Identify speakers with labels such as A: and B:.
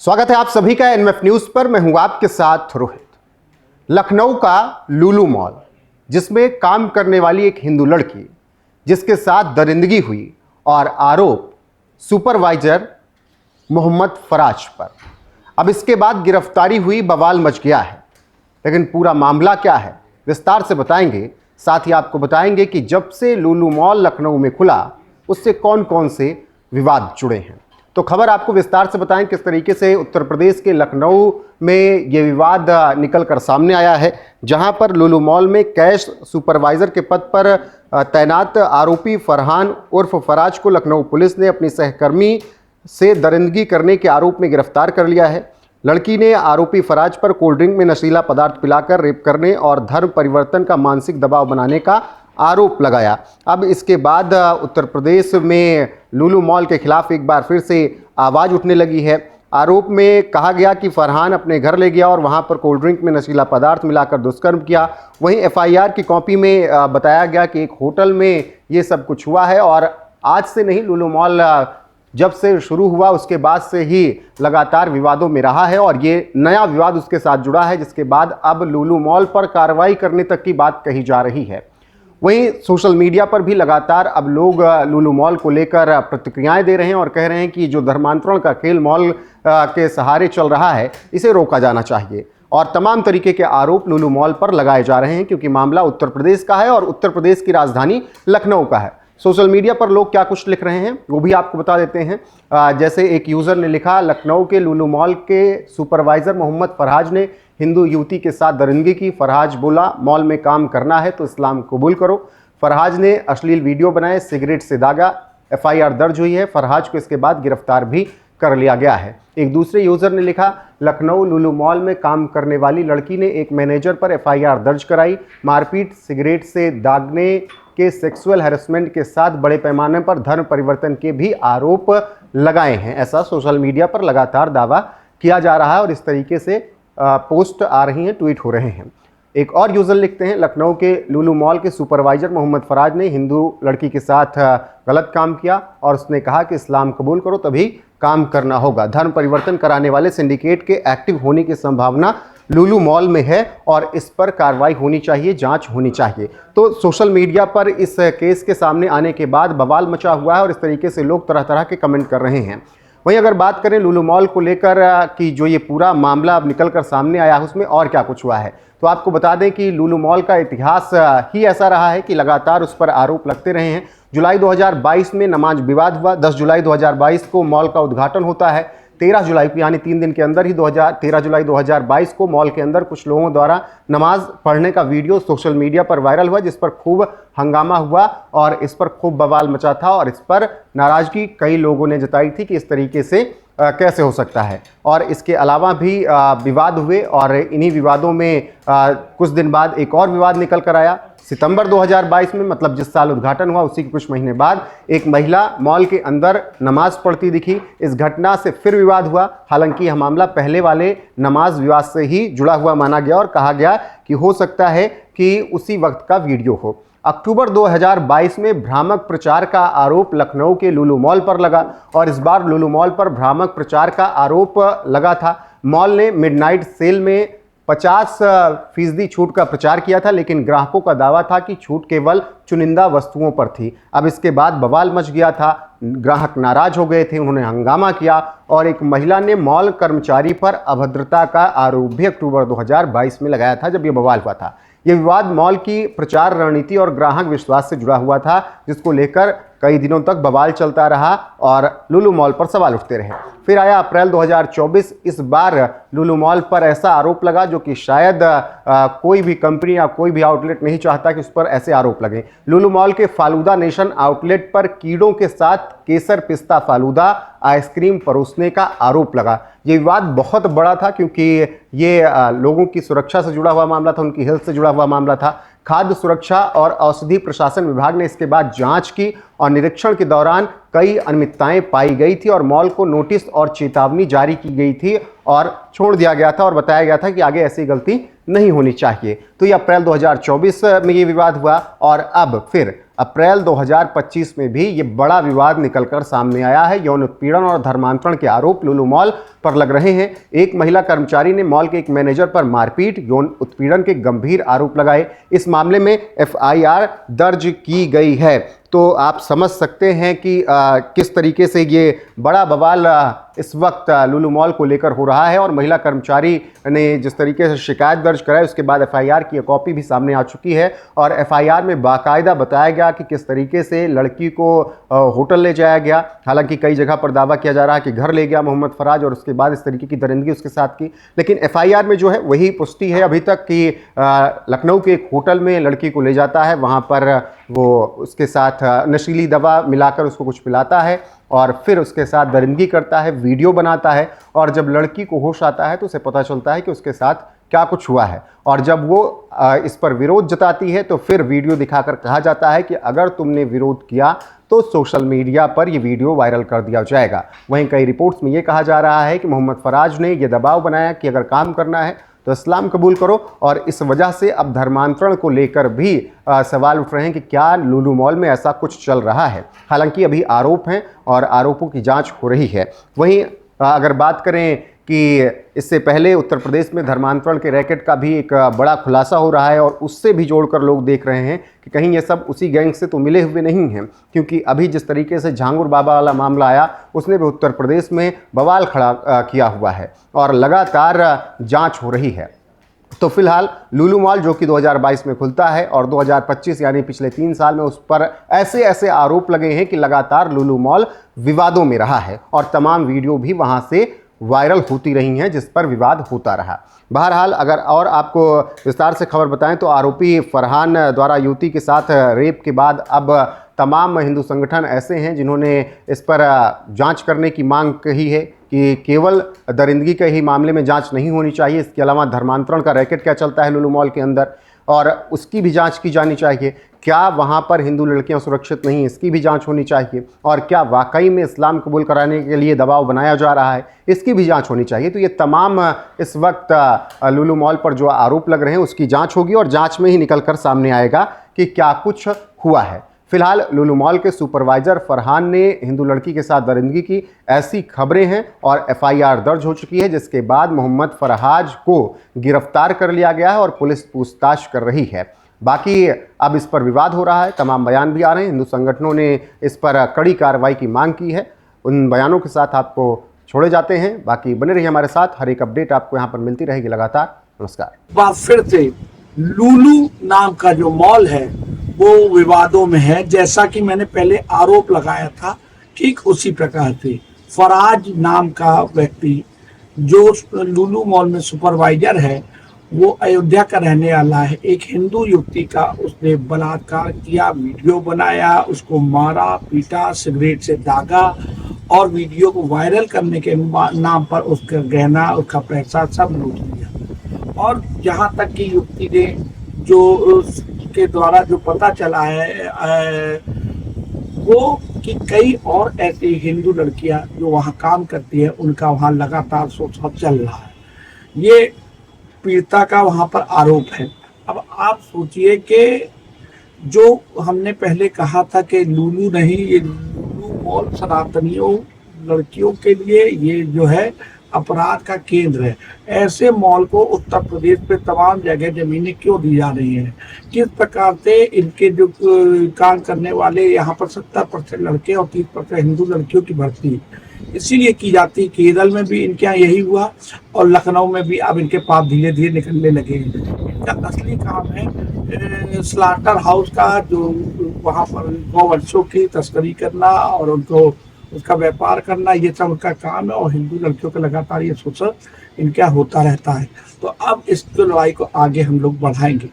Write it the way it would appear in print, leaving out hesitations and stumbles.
A: स्वागत है आप सभी का एनएमएफ न्यूज पर। मैं हूं आपके साथ रोहित। लखनऊ का लुलु मॉल, जिसमें काम करने वाली एक हिंदू लड़की जिसके साथ दरिंदगी हुई और आरोप सुपरवाइजर मोहम्मद फराज पर। अब इसके बाद गिरफ्तारी हुई, बवाल मच गया है। लेकिन पूरा मामला क्या है विस्तार से बताएंगे। साथ ही आपको बताएंगे कि जब से लुलु मॉल लखनऊ में खुला उससे कौन कौन से विवाद जुड़े हैं। तो खबर आपको विस्तार से बताएं किस तरीके से उत्तर प्रदेश के लखनऊ में ये विवाद निकल कर सामने आया है, जहां पर लुलु मॉल में कैश सुपरवाइजर के पद पर तैनात आरोपी फरहान उर्फ फराज को लखनऊ पुलिस ने अपनी सहकर्मी से दरिंदगी करने के आरोप में गिरफ्तार कर लिया है। लड़की ने आरोपी फराज पर कोल्ड ड्रिंक में नशीला पदार्थ पिलाकर रेप करने और धर्म परिवर्तन का मानसिक दबाव बनाने का आरोप लगाया। अब इसके बाद उत्तर प्रदेश में लुलु मॉल के खिलाफ एक बार फिर से आवाज़ उठने लगी है। आरोप में कहा गया कि फरहान अपने घर ले गया और वहां पर कोल्ड ड्रिंक में नशीला पदार्थ मिलाकर दुष्कर्म किया। वहीं एफआईआर की कॉपी में बताया गया कि एक होटल में ये सब कुछ हुआ है और आज से नहीं, लुलु मॉल जब से शुरू हुआ उसके बाद से ही लगातार विवादों में रहा है और ये नया विवाद उसके साथ जुड़ा है, जिसके बाद अब लुलु मॉल पर कार्रवाई करने तक की बात कही जा रही है। वहीं सोशल मीडिया पर भी लगातार अब लोग लुलु मॉल को लेकर प्रतिक्रियाएं दे रहे हैं और कह रहे हैं कि जो धर्मांतरण का खेल मॉल के सहारे चल रहा है इसे रोका जाना चाहिए। और तमाम तरीके के आरोप लुलु मॉल पर लगाए जा रहे हैं क्योंकि मामला उत्तर प्रदेश का है और उत्तर प्रदेश की राजधानी लखनऊ का है। सोशल मीडिया पर लोग क्या कुछ लिख रहे हैं वो भी आपको बता देते हैं। जैसे एक यूज़र ने लिखा, लखनऊ के लुलु मॉल के सुपरवाइज़र मोहम्मद फराज ने हिंदू युवती के साथ दरिंदगी की। फराज बोला, मॉल में काम करना है तो इस्लाम कबूल करो। फराज ने अश्लील वीडियो बनाए, सिगरेट से दागा। एफआईआर दर्ज हुई है। फराज को इसके बाद गिरफ्तार भी कर लिया गया है। एक दूसरे यूज़र ने लिखा, लखनऊ लुलु मॉल में काम करने वाली लड़की ने एक मैनेजर पर एफआईआर दर्ज कराई। मारपीट, सिगरेट से दागने के सेक्सुअल हैरेसमेंट के साथ बड़े पैमाने पर धर्म परिवर्तन के भी आरोप लगाए हैं। ऐसा सोशल मीडिया पर लगातार दावा किया जा रहा है और इस तरीके से पोस्ट आ रही हैं, ट्वीट हो रहे हैं। एक और यूज़र लिखते हैं, लखनऊ के लुलु मॉल के सुपरवाइजर मोहम्मद फराज ने हिंदू लड़की के साथ गलत काम किया और उसने कहा कि इस्लाम कबूल करो तभी काम करना होगा। धर्म परिवर्तन कराने वाले सिंडिकेट के एक्टिव होने की संभावना लुलु मॉल में है और इस पर कार्रवाई होनी चाहिए, जांच होनी चाहिए। तो सोशल मीडिया पर इस केस के सामने आने के बाद बवाल मचा हुआ है और इस तरीके से लोग तरह तरह के कमेंट कर रहे हैं। वहीं अगर बात करें लुलु मॉल को लेकर कि जो ये पूरा मामला अब निकल कर सामने आया है उसमें और क्या कुछ हुआ है, तो आपको बता दें कि लुलु मॉल का इतिहास ही ऐसा रहा है कि लगातार उस पर आरोप लगते रहे हैं। जुलाई 2022 में नमाज विवाद हुआ। 10 जुलाई 2022 को मॉल का उद्घाटन होता है। 13 जुलाई को यानी 3 दिन के अंदर ही 13 जुलाई 2022 को मॉल के अंदर कुछ लोगों द्वारा नमाज पढ़ने का वीडियो सोशल मीडिया पर वायरल हुआ, जिस पर खूब हंगामा हुआ और इस पर खूब बवाल मचा था और इस पर नाराज़गी कई लोगों ने जताई थी कि इस तरीके से कैसे हो सकता है। और इसके अलावा भी विवाद हुए और इन्हीं विवादों में कुछ दिन बाद एक और विवाद निकल कर आया। सितंबर 2022 में, मतलब जिस साल उद्घाटन हुआ उसी के कुछ महीने बाद एक महिला मॉल के अंदर नमाज पढ़ती दिखी। इस घटना से फिर विवाद हुआ। हालांकि यह मामला पहले वाले नमाज विवाद से ही जुड़ा हुआ माना गया और कहा गया कि हो सकता है कि उसी वक्त का वीडियो हो। अक्टूबर 2022 में भ्रामक प्रचार का आरोप लखनऊ के लुलु मॉल पर लगा और इस बार लुलु मॉल पर भ्रामक प्रचार का आरोप लगा था। मॉल ने मिडनाइट सेल में 50% छूट का प्रचार किया था, लेकिन ग्राहकों का दावा था कि छूट केवल चुनिंदा वस्तुओं पर थी। अब इसके बाद बवाल मच गया था, ग्राहक नाराज हो गए थे, उन्होंने हंगामा किया और एक महिला ने मॉल कर्मचारी पर अभद्रता का आरोप भी अक्टूबर 2022 में लगाया था जब ये बवाल हुआ था। ये विवाद मॉल की प्रचार रणनीति और ग्राहक विश्वास से जुड़ा हुआ था, जिसको लेकर कई दिनों तक बवाल चलता रहा और लुलु मॉल पर सवाल उठते रहे। फिर आया अप्रैल 2024। इस बार लुलु मॉल पर ऐसा आरोप लगा जो कि शायद कोई भी कंपनी या कोई भी आउटलेट नहीं चाहता कि उस पर ऐसे आरोप लगे। लुलु मॉल के फालूदा नेशन आउटलेट पर कीड़ों के साथ केसर पिस्ता फालूदा आइसक्रीम परोसने का आरोप लगा। ये विवाद बहुत बड़ा था क्योंकि ये लोगों की सुरक्षा से जुड़ा हुआ मामला था, उनकी हेल्थ से जुड़ा हुआ मामला था। खाद्य सुरक्षा और औषधि प्रशासन विभाग ने इसके बाद जांच की और निरीक्षण के दौरान कई अनियमितताएं पाई गई थी और मॉल को नोटिस और चेतावनी जारी की गई थी और छोड़ दिया गया था और बताया गया था कि आगे ऐसी गलती नहीं होनी चाहिए। तो ये अप्रैल 2024 में ये विवाद हुआ और अब फिर अप्रैल 2025 में भी ये बड़ा विवाद निकलकर सामने आया है। यौन उत्पीड़न और धर्मांतरण के आरोप लुलु मॉल पर लग रहे हैं। एक महिला कर्मचारी ने मॉल के एक मैनेजर पर मारपीट, यौन उत्पीड़न के गंभीर आरोप लगाए। इस मामले में एफआईआर दर्ज की गई है। तो आप समझ सकते हैं कि किस तरीके से ये बड़ा बवाल इस वक्त लुलु मॉल को लेकर हो रहा है और महिला कर्मचारी ने जिस तरीके से शिकायत दर्ज कराई उसके बाद एफआईआर की कॉपी भी सामने आ चुकी है और एफआईआर में बाकायदा बताया गया कि किस तरीके से लड़की को होटल ले जाया गया। हालांकि कई जगह पर दावा किया जा रहा है कि घर ले गया मोहम्मद फराज और उसके बाद इस तरीके की दरिंदगी उसके साथ की, लेकिन एफआईआर में जो है वही पुष्टि है अभी तक कि लखनऊ के एक होटल में लड़की को ले जाता है, वहाँ पर वो उसके साथ नशीली दवा मिलाकर उसको कुछ पिलाता है और फिर उसके साथ दरिंदगी करता है, वीडियो बनाता है और जब लड़की को होश आता है तो उसे पता चलता है कि उसके साथ क्या कुछ हुआ है और जब वो इस पर विरोध जताती है तो फिर वीडियो दिखाकर कहा जाता है कि अगर तुमने विरोध किया तो सोशल मीडिया पर ये वीडियो वायरल कर दिया जाएगा। वहीं कई रिपोर्ट्स में ये कहा जा रहा है कि मोहम्मद फराज ने ये दबाव बनाया कि अगर काम करना है तो इस्लाम कबूल करो और इस वजह से अब धर्मांतरण को लेकर भी सवाल उठ रहे हैं कि क्या लुलु मॉल में ऐसा कुछ चल रहा है। हालांकि अभी आरोप हैं और आरोपों की जांच हो रही है। वहीं अगर बात करें कि इससे पहले उत्तर प्रदेश में धर्मांतरण के रैकेट का भी एक बड़ा खुलासा हो रहा है और उससे भी जोड़कर लोग देख रहे हैं कि कहीं ये सब उसी गैंग से तो मिले हुए नहीं हैं, क्योंकि अभी जिस तरीके से झांगुर बाबा वाला मामला आया उसने भी उत्तर प्रदेश में बवाल खड़ा किया हुआ है और लगातार जांच हो रही है। तो फिलहाल लुलु मॉल जो कि 2022 में खुलता है और 2025 यानी पिछले 3 साल में उस पर ऐसे ऐसे आरोप लगे हैं कि लगातार लुलु मॉल विवादों में रहा है और तमाम वीडियो भी वहां से वायरल होती रही हैं जिस पर विवाद होता रहा। बहरहाल अगर और आपको विस्तार से खबर बताएं तो आरोपी फरहान द्वारा युवती के साथ रेप के बाद अब तमाम हिंदू संगठन ऐसे हैं जिन्होंने इस पर जांच करने की मांग कही है कि केवल दरिंदगी के ही मामले में जांच नहीं होनी चाहिए, इसके अलावा धर्मांतरण का रैकेट क्या चलता है लुलु मॉल के अंदर और उसकी भी जांच की जानी चाहिए। क्या वहाँ पर हिंदू लड़कियाँ सुरक्षित नहीं, इसकी भी जांच होनी चाहिए और क्या वाकई में इस्लाम कबूल कराने के लिए दबाव बनाया जा रहा है, इसकी भी जांच होनी चाहिए। तो ये तमाम इस वक्त लुलु मॉल पर जो आरोप लग रहे हैं उसकी जांच होगी और जांच में ही निकल कर सामने आएगा कि क्या कुछ हुआ है। फिलहाल लुलु मॉल के सुपरवाइजर फरहान ने हिंदू लड़की के साथ दरिंदगी की, ऐसी खबरें हैं और एफआईआर दर्ज हो चुकी है, जिसके बाद मोहम्मद फरहाज को गिरफ्तार कर लिया गया है और पुलिस पूछताछ कर रही है। बाकी अब इस पर विवाद हो रहा है, तमाम बयान भी आ रहे हैं, हिंदू संगठनों ने इस पर कड़ी कार्रवाई की मांग की है। उन बयानों के साथ आपको छोड़े जाते हैं। बाकी बने रहिए हमारे साथ, हर एक अपडेट आपको यहाँ पर मिलती रहेगी लगातार। नमस्कार।
B: बात फिर से लुलु नाम का जो मॉल है वो विवादों में है। जैसा कि मैंने पहले आरोप लगाया था ठीक उसी प्रकार से फराज नाम का व्यक्ति जो लुलु मॉल में सुपरवाइजर है वो अयोध्या का रहने वाला है। एक हिंदू युवती का उसने बलात्कार किया, वीडियो बनाया, उसको मारा पीटा, सिगरेट से दागा और वीडियो को वायरल करने के नाम पर उसका गहना उसका पैसा सब लूट लिया। और यहाँ तक कि युवती ने जो के द्वारा जो पता चला है वो कि कई और ऐसी हिंदू लड़कियां जो वहाँ काम करती है उनका वहाँ लगातार शोषण चल रहा है। ये पीड़िता का वहाँ पर आरोप है। अब आप सोचिए कि जो हमने पहले कहा था कि लुलु नहीं, ये लुलु मॉल सनातनियों लड़कियों के लिए ये जो है अपराध का केंद्र है। ऐसे मॉल को उत्तर प्रदेश पे तमाम जगह जमीनें क्यों दी जा रही हैं? किस प्रकार से इनके जो काम करने वाले यहाँ पर 70% लड़के और 30% हिंदू लड़कियों की भर्ती इसीलिए की जाती है। केरल में भी इनके यहाँ यही हुआ और लखनऊ में भी अब इनके पाप धीरे धीरे निकलने लगे। इनका असली काम है स्लाटर हाउस का, जो वहाँ पर गौवंशों की तस्करी करना और उनको उसका व्यापार करना, ये सब उनका काम है और हिंदू लड़कियों का लगातार ये शोषण इनका होता रहता है। तो अब इस लड़ाई को आगे हम लोग बढ़ाएंगे।